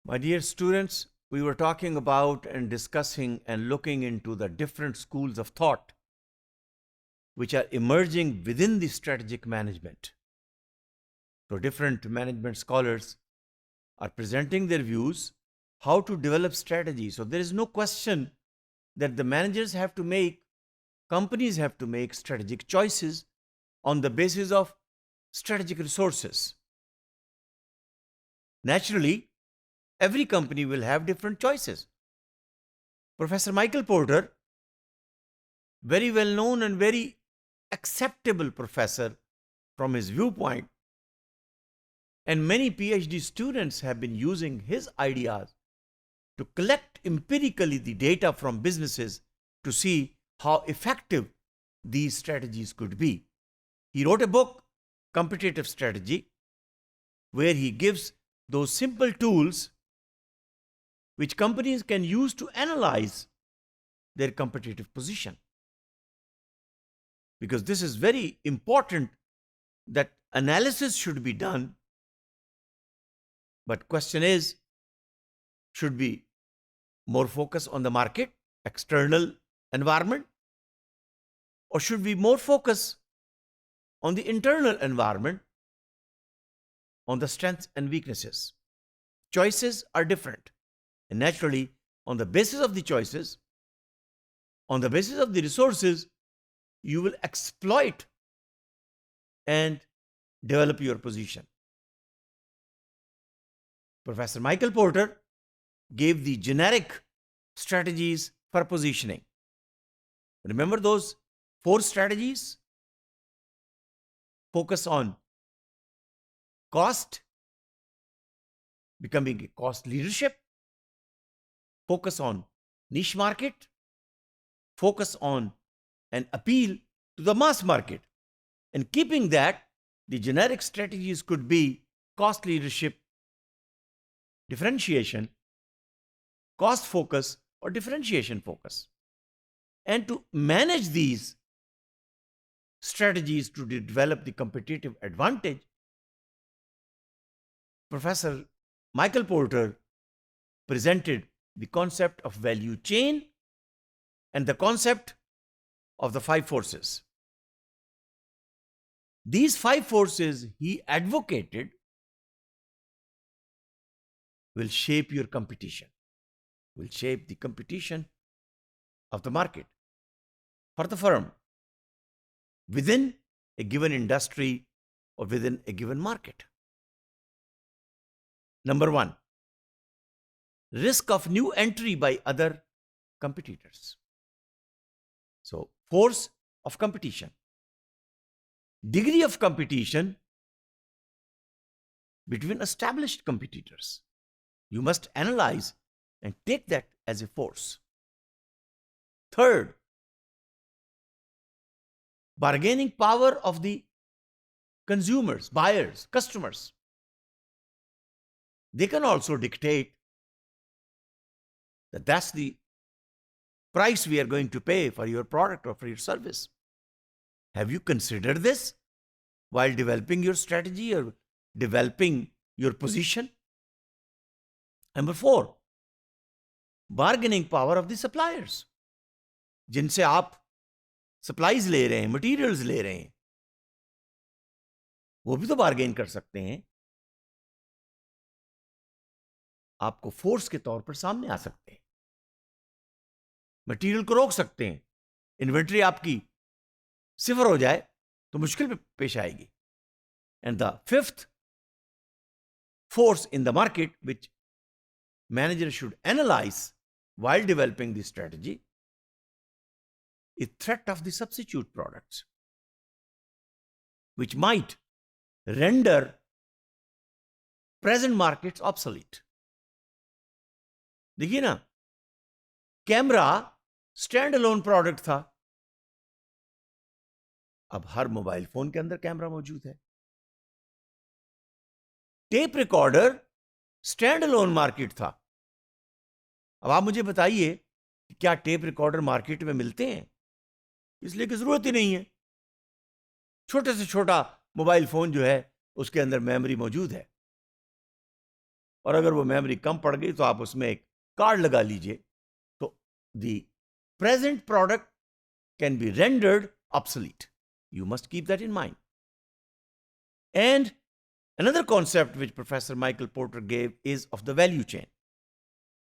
My dear students, we were talking about and discussing and looking into the different schools of thought which are emerging within the strategic management. So different management scholars are presenting their views how to develop strategy. So there is no question that the managers have to make, companies have to make strategic choices on the basis of strategic resources. Naturally, every company will have different choices. Professor Michael Porter, very well known and very acceptable professor from his viewpoint, and many PhD students have been using his ideas to collect empirically the data from businesses to see how effective these strategies could be. He wrote a book, Competitive Strategy, where he gives those simple tools which companies can use to analyze their competitive position. Because this is very important that analysis should be done. But question is, should we more focus on the market, external environment, or should we more focus on the internal environment, on the strengths and weaknesses? Choices are different. And naturally, on the basis of the choices, on the basis of the resources, you will exploit and develop your position. Professor Michael Porter gave the generic strategies for positioning. Remember those 4 strategies? Focus on cost, becoming a cost leadership, focus on niche market, focus on an appeal to the mass market. And keeping that, the generic strategies could be cost leadership, differentiation, cost focus, or differentiation focus. And to manage these strategies to develop the competitive advantage, Professor Michael Porter presented the concept of value chain and the concept of the 5 forces. These 5 forces he advocated will shape your competition, will shape the competition of the market for the firm within a given industry or within a given market. Number 1, risk of new entry by other competitors. So, force of competition. Degree of competition between established competitors. You must analyze and take that as a force. Third, bargaining power of the consumers, buyers, customers. They can also dictate that that's the price we are going to pay for your product or for your service. Have you considered this while developing your strategy or developing your position? Number 4, bargaining power of the suppliers. जिनसे आप supplies ले रहे हैं, materials ले रहे हैं, वो भी तो bargain कर सकते हैं. आपको फोर्स के तौर पर सामने आ सकते हैं, मटेरियल को रोक सकते हैं. इन्वेंट्री आपकी सिफर हो जाए तो मुश्किल पेश आएगी. And the 5th force in the market which manager should analyze while developing the strategy is threat of the substitute products, which might render present markets obsolete. देखिए ना, कैमरा स्टैंड अलोन प्रोडक्ट था, अब हर mobile phone के अंदर camera मौजूद है. Tape recorder stand alone market था. अब आप मुझे बताइए कि क्या टेप रिकॉर्डर मार्केट में मिलते हैं? इसलिए कि जरूरत ही नहीं है. छोटे से छोटा मोबाइल फोन जो है उसके अंदर मेमोरी मौजूद है. और अगर वो मेमोरी कम पड़ गई तो आप उसमें एक कार्ड लगा लीजिए. तो the present product can be rendered obsolete. You must keep that in mind. And another concept which Professor Michael Porter gave is of the value chain.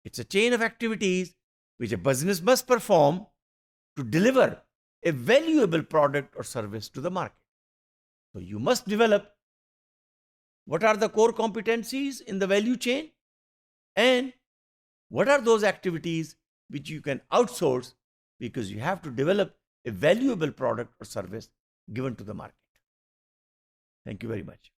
It's a chain of activities which a business must perform to deliver a valuable product or service to the market. So you must develop what are the core competencies in the value chain and what are those activities which you can outsource because you have to develop a valuable product or service given to the market. Thank you very much.